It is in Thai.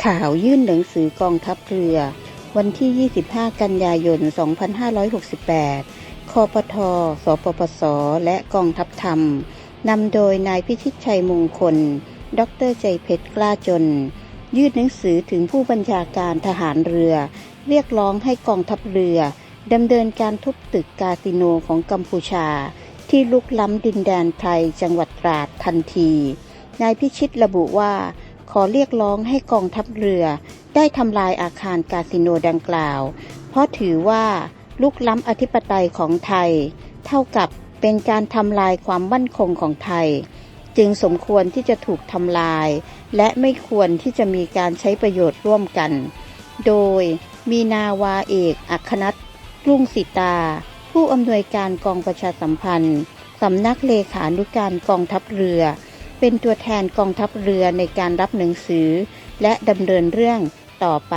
ข่าวยื่นหนังสือกองทัพเรือวันที่ 25 กันยายน 2568 คปท สปปส และกองทัพธรรม นำโดยนายพิชิตชัยมงคล ดร.ใจเพชรกล้าจน ยื่นหนังสือถึงผู้บัญชาการทหารเรือ เรียกร้องให้กองทัพเรือดำเนินการทุบตึกคาสิโนของกัมพูชาที่ลุกล้ำดินแดนไทยจังหวัดตราดทันที นายพิชิตระบุว่าขอเรียกร้องให้กองทัพเรือได้ทำลายอาคารคาสิโนดังกล่าวเพราะถือว่าลุกล้ำอธิปไตยของไทยเท่ากับเป็นการทำลายความมั่นคงของไทยจึงสมควรที่จะถูกทำลายและไม่ควรที่จะมีการใช้ประโยชน์ร่วมกันโดยมีนาวาเอกอัครนัท รุ่งสิตาผู้อำนวยการกองประชาสัมพันธ์สำนักเลขานุการกองทัพเรือเป็นตัวแทนกองทัพเรือในการรับหนังสือและดำเนินเรื่องต่อไป